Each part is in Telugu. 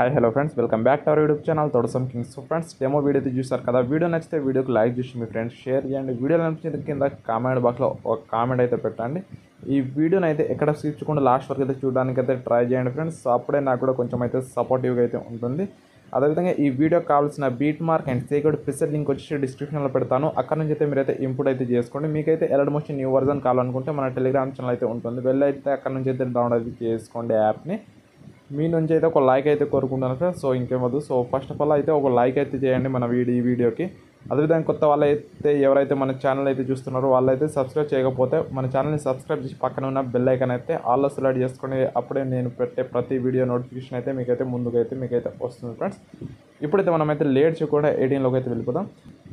Hi hello friends, welcome back to our YouTube channel Thodasam kings. So friends, demo video అయితే చూసారు కదా. వీడియో నచ్చితే వీడియోకి లైక్ చేసి మీ ఫ్రెండ్స్ షేర్ చేయండి. వీడియో నచ్చిన కింద కామెంట్ బాక్స్లో ఒక కామెంట్ అయితే పెట్టండి. ఈ వీడియోని అయితే ఎక్కడ స్కిప్ చేయకుండా లాస్ట్ వరకు అయితే చూడడానికి అయితే ట్రై చేయండి ఫ్రెండ్స్. సో అప్పుడే నాకు కూడా కొంచెం అయితే సపోర్టివ్గా అయితే ఉంటుంది. అదేవిధంగా ఈ వీడియోకి కావాల్సిన beat mark and secret preset link వచ్చి డిస్క్రిప్షన్లో పెడతాను. అక్కడ నుంచి అయితే మీరైతే ఇంపోర్ట్ అయితే చేసుకోండి. మీకైతే ఎలర్ట్ మోషన్ న్యూ వర్జన్ కావాలనుకుంటే మన టెలిగ్రామ్ ఛానల్ అయితే ఉంటుంది, వెళ్ళి అయితే అక్కడ నుంచి అయితే డౌన్లోడ్ అయితే చేసుకోండి యాప్ని. మీ నుంచి అయితే ఒక లైక్ అయితే కోరుకుంటున్నాను ఫ్రెండ్స్. సో ఇంకేమద్దు. సో ఫస్ట్ ఆఫ్ ఆల్ అయితే ఒక లైక్ అయితే చేయండి మన ఈ వీడియోకి. అదేవిధంగా కొత్త వాళ్ళైతే ఎవరైతే మన ఛానల్ అయితే చూస్తున్నారో వాళ్ళైతే సబ్స్క్రైబ్ చేయకపోతే మన ఛానల్ని సబ్స్క్రైబ్ చేసి పక్కన ఉన్న బెల్ ఐకాన్ అయితే ఆల్లో సెలెక్ట్ చేసుకొని అప్పుడే నేను పెట్టే ప్రతి వీడియో నోటిఫికేషన్ అయితే మీకైతే మీకైతే వస్తుంది ఫ్రెండ్స్. ఇప్పుడైతే మనమైతే లేట్ చేయకుండా 18లోకి అయితే వెళ్ళిపోదాం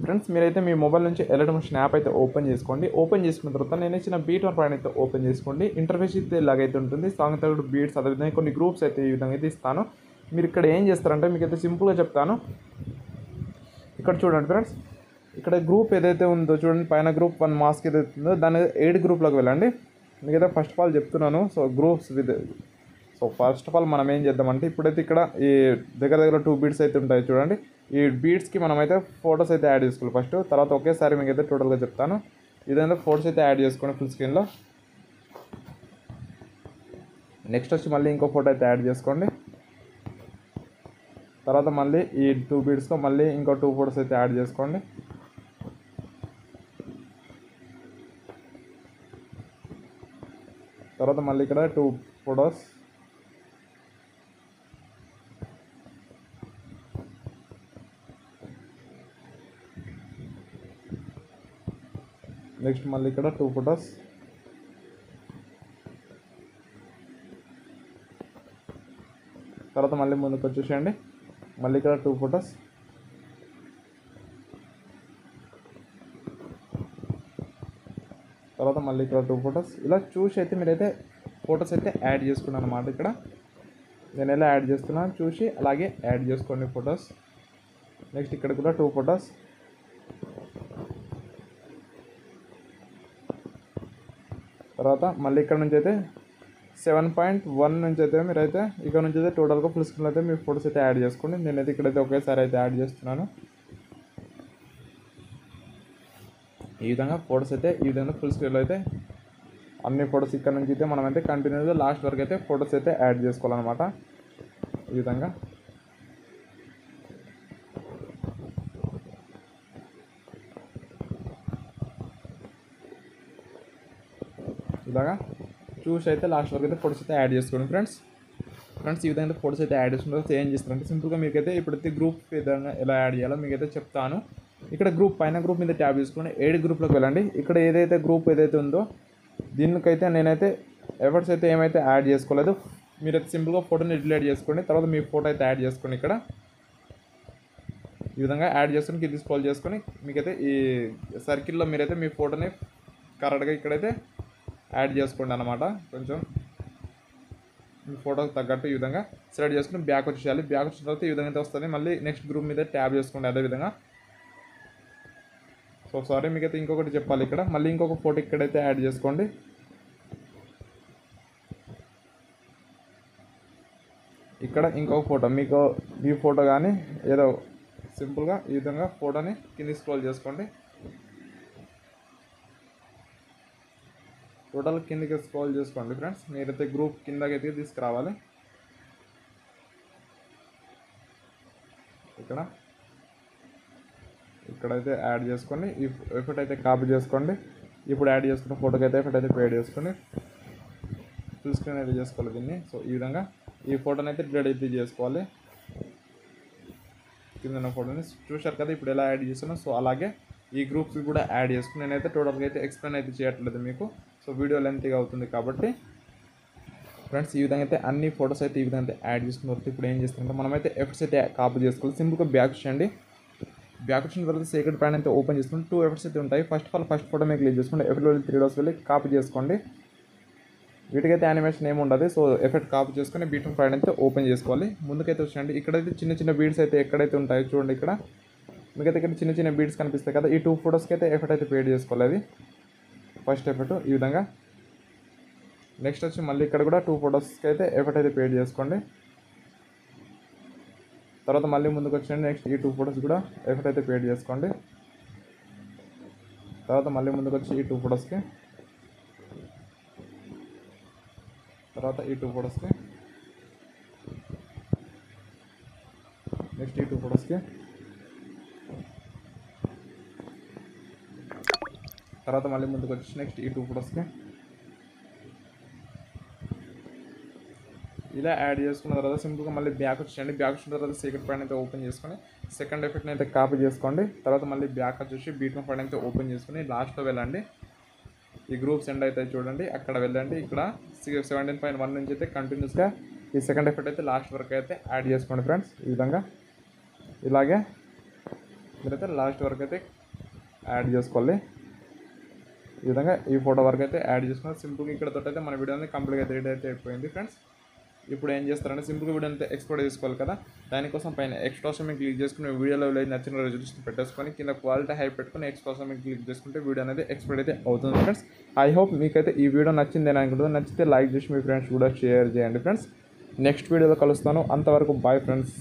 ఫ్రెండ్స్. మీరైతే మీ మొబైల్ నుంచి ఎలర్ట్ మోషన్ యాప్ అయితే ఓపెన్ చేసుకోండి. ఓపెన్ చేసుకున్న తర్వాత నేను ఇచ్చిన బీట్ వన్ పాయింట్ అయితే ఓపెన్ చేసుకోండి. ఇంటర్ఫేస్ అయితే ఇలాగైతే ఉంటుంది. సాంగ్ తగ్గట్టు బీట్స్, అదేవిధంగా కొన్ని గ్రూప్స్ అయితే ఈ విధంగా అయితే ఇస్తాను. మీరు ఇక్కడ ఏం చేస్తారంటే మీకైతే సింపుల్గా చెప్తాను. ఇక్కడ చూడండి ఫ్రెండ్స్, ఇక్కడ గ్రూప్ ఏదైతే ఉందో చూడండి, పైన గ్రూప్ 1 మాస్క్ ఏదైతే ఉందో దాని 8 గ్రూప్లోకి వెళ్ళండి. మీకైతే ఫస్ట్ ఆఫ్ ఆల్ చెప్తున్నాను. So groups with first of all మనం ఏం చేద్దామంటే ఇప్పుడైతే ఇక్కడ ఈ దగ్గర 2 బీట్స్ అయితే ఉంటాయి చూడండి. ఈ బీట్స్కి మనమైతే ఫొటోస్ అయితే యాడ్ చేసుకోవాలి ఫస్ట్. తర్వాత ఒకేసారి మీకైతే టోటల్గా చెప్తాను. ఇదైతే ఫొటోస్ అయితే యాడ్ చేసుకోండి ఫుల్ స్క్రీన్లో. నెక్స్ట్ వచ్చి మళ్ళీ ఇంకో ఫోటో అయితే యాడ్ చేసుకోండి. తర్వాత మళ్ళీ ఈ 2 బీట్స్తో మళ్ళీ ఇంకో 2 ఫొటోస్ అయితే యాడ్ చేసుకోండి. తర్వాత మళ్ళీ ఇక్కడ 2 ఫొటోస్. నెక్స్ట్ మళ్ళీ ఇక్కడ 2 ఫొటోస్. తర్వాత మళ్ళీ ముందుకు వచ్చేసేయండి. మళ్ళీ ఇక్కడ 2 ఫొటోస్. తర్వాత మళ్ళీ ఇక్కడ 2 ఫొటోస్. ఇలా చూసి అయితే మీరైతే ఫొటోస్ అయితే యాడ్ చేసుకున్నాను అన్నమాట. ఇక్కడ నేను ఎలా యాడ్ చేస్తున్నాను చూసి అలాగే యాడ్ చేసుకోండి ఫొటోస్. నెక్స్ట్ ఇక్కడ కూడా 2 ఫొటోస్. తర్వాత మళ్ళీ ఇక్కడ నుంచి అయితే 7.1 నుంచి అయితే మీరైతే ఇక్కడ నుంచి అయితే టోటల్గా ఫుల్ స్క్రీన్లో అయితే మీ ఫొటోస్ అయితే యాడ్ చేసుకోండి. నేనైతే ఇక్కడైతే ఒకేసారి అయితే యాడ్ చేస్తున్నాను. ఈ విధంగా ఫొటోస్ అయితే ఈ విధంగా ఫుల్ స్క్రీన్లో అయితే అన్ని ఫొటోస్ ఇక్కడ నుంచి అయితే మనమైతే కంటిన్యూగా లాస్ట్ వరకు అయితే ఫొటోస్ అయితే యాడ్ చేసుకోవాలన్నమాట. ఈ విధంగా ఇలాగా చూసి అయితే లాస్ట్ వరకు అయితే ఫొటోస్ అయితే యాడ్ చేసుకోండి ఫ్రెండ్స్. ఈ విధంగా ఫొటోస్ అయితే యాడ్ చేసుకుంటే ఏం చేస్తారంటే సింపుల్గా మీకైతే ఇప్పుడైతే గ్రూప్ విధంగా ఎలా యాడ్ చేయాలో మీకైతే చెప్తాను. ఇక్కడ పైన గ్రూప్ మీద ట్యాబ్ చేసుకొని 8 గ్రూప్లోకి వెళ్ళండి. ఇక్కడ ఏదైతే గ్రూప్ ఏదైతే ఉందో దీనికైతే నేనైతే ఎఫర్ట్స్ అయితే ఏమైతే యాడ్ చేసుకోలేదు. మీరైతే సింపుల్గా ఫోటోని డిలీట్ చేసుకోండి. తర్వాత మీ ఫోటో అయితే యాడ్ చేసుకోండి. ఇక్కడ ఈ విధంగా యాడ్ చేసుకొని కింద స్క్రోల్ చేసుకొని మీకైతే ఈ సర్కిల్లో మీరైతే మీ ఫోటోని కరెక్ట్గా ఇక్కడైతే యాడ్ చేసుకోండి అన్నమాట. కొంచెం మీ ఫోటోకి తగ్గట్టు ఈ విధంగా సెలెక్ట్ చేసుకుని బ్యాక్ వచ్చేయాలి. బ్యాక్ వచ్చిన తర్వాత ఈ విధంగా అయితే వస్తుంది. మళ్ళీ నెక్స్ట్ గ్రూప్ మీద ట్యాబ్ చేసుకోండి అదేవిధంగా. సో సారీ మీకైతే ఇంకొకటి చెప్పాలి. ఇక్కడ మళ్ళీ ఇంకొక ఫోటో ఇక్కడైతే యాడ్ చేసుకోండి. ఇక్కడ ఇంకొక ఫోటో మీకు ఈ ఫోటో కానీ ఏదో సింపుల్గా ఈ విధంగా ఫోటోని కింద స్క్రోల్ చేసుకోండి. టోటల్ కిందకి స్క్రోల్ చేసుకోండి ఫ్రెండ్స్. మీరైతే గ్రూప్ కిందకైతే తీసుకురావాలి. ఇక్కడైతే యాడ్ చేసుకోండి. ఈ ఎఫెక్ట్ అయితే కాపీ చేసుకోండి. ఇప్పుడు యాడ్ చేసుకున్న ఫోటోకి అయితే ఎఫెక్ట్ అయితే పేడ్ చేసుకోండి. ఫుల్ స్క్రీన్ అయితే చేసుకోవాలి దీన్ని. సో ఈ విధంగా ఈ ఫోటోని అయితే డిలీట్ అయితే చేసుకోవాలి. కింద ఫోటోని చూశారు కదా ఇప్పుడు ఎలా యాడ్ చేస్తున్నాను. సో అలాగే ఈ గ్రూప్స్ కూడా యాడ్ చేసుకుని నేనైతే టోటల్గా అయితే ఎక్స్ప్లెయిన్ అయితే చేయట్లేదు మీకు. సో వీడియో లెంత్గా అవుతుంది కాబట్టి ఫ్రెండ్స్ ఈ విధంగా అయితే అన్ని ఫొటోస్ అయితే ఈ విధంగా అయితే యాడ్ చేసుకున్న తర్వాత ఇప్పుడు ఏం చేస్తారంటే మనమైతే ఎఫెక్ట్స్ అయితే కాపీ చేసుకోవాలి. సింపుల్గా బ్యాక్ చేయండి. బ్యాక్ వచ్చిన తర్వాత సీక్రెట్ ప్యాన్ అయితే ఓపెన్ చేసుకుని 2 ఎఫెక్ట్స్ అయితే ఉంటాయి. ఫస్ట్ ఫోటో మీకు క్లిక్ చేసుకోండి. ఎఫెక్ట్ 3 డోస్ వెళ్ళి కాపీ చేసుకోండి. వీటికైతే యానిమేషన్ ఏమి ఉండదు. సో ఎఫెక్ట్ కాపీ చేసుకొని బీట్ ప్యాన్ అయితే ఓపెన్ చేసుకోవాలి. ముందుకైతే వచ్చేయండి. ఇక్కడైతే చిన్న బీడ్స్ అయితే ఎక్కడైతే ఉంటాయో చూడండి. ఇక్కడ మీకైతే ఇక్కడ చిన్న బీడ్స్ కనిపిస్తాయి కదా. ఈ 2 ఫొటోస్కి అయితే ఎఫెక్ట్ అయితే పేడ్ చేసుకోవాలి. అది ఫస్ట్ ఎఫెక్ట్ ఈ విధంగా. నెక్స్ట్ వచ్చి మళ్ళీ ఇక్కడ కూడా 2 ఫొటోస్కి అయితే ఎఫెక్ట్ అయితే పేడ్ చేసుకోండి. తర్వాత మళ్ళీ ముందుకు వచ్చేయండి. నెక్స్ట్ ఈ 2 ఫొటోస్ కూడా ఎఫెక్ట్ అయితే పేడ్ చేసుకోండి. తర్వాత మళ్ళీ ముందుకు వచ్చి ఈ 2 ఫొటోస్కి, తర్వాత ఈ 2 ఫొటోస్కి, నెక్స్ట్ ఈ 2 ఫొటోస్కి, తర్వాత మళ్ళీ ముందుకు వచ్చి నెక్స్ట్ ఈ 2 ఫొటోస్కి ఇలా యాడ్ చేసుకున్న తర్వాత సింపుల్గా మళ్ళీ బ్యాక్ వచ్చేయండి. బ్యాక్ వచ్చిన తర్వాత సీక్రెట్ పాయింట్ అయితే ఓపెన్ చేసుకొని సెకండ్ ఎఫెక్ట్ని అయితే కాపీ చేసుకోండి. తర్వాత మళ్ళీ బ్యాక్ వచ్చేసి బీట్మ పాయింట్ అయితే ఓపెన్ చేసుకుని లాస్ట్లో వెళ్ళండి. ఈ గ్రూప్స్ ఎండ్ అయితే చూడండి, అక్కడ వెళ్ళండి. ఇక్కడ 17.1 నుంచి అయితే కంటిన్యూస్గా ఈ సెకండ్ ఎఫెక్ట్ అయితే లాస్ట్ వరకు అయితే యాడ్ చేసుకోండి ఫ్రెండ్స్. ఈ విధంగా ఇలాగే మీరైతే లాస్ట్ వరకు అయితే యాడ్ చేసుకోవాలి. ఈ విధంగా ఈ ఫోటో వరకు అయితే యాడ్ చేసుకుని సింపుల్గా ఇక్కడ తోటి అయితే మన వీడియో అనేది కంప్లీట్గా అయితే రెడీ అయితే అయిపోయింది ఫ్రెండ్స్. ఇప్పుడు ఏం చేస్తారంటే సింపుల్గా వీడియో అంతా ఎక్స్పోర్ట్ చేసుకోవాలి కదా, దానికోసం పైన ఎక్స్ట్రా మీద క్లిక్ చేసుకుని వీడియోలో నచ్చిన రెజల్యూషన్ పెట్టేసుకొని కింద క్వాలిటీ హై పెట్టుకుని ఎక్స్ట్రా మీద క్లిక్ చేసుకుంటే వీడియో అనేది ఎక్స్పోర్ట్ అయితే అవుతుంది ఫ్రెండ్స్. ఐ హోప్ మీకైతే ఈ వీడియో నచ్చింది అని అనుకుంటున్నాను. నచ్చితే లైక్ చేసి మీ ఫ్రెండ్స్ కూడా షేర్ చేయండి ఫ్రెండ్స్. నెక్స్ట్ వీడియోలో కలుస్తాను. అంతవరకు బాయ్ ఫ్రెండ్స్.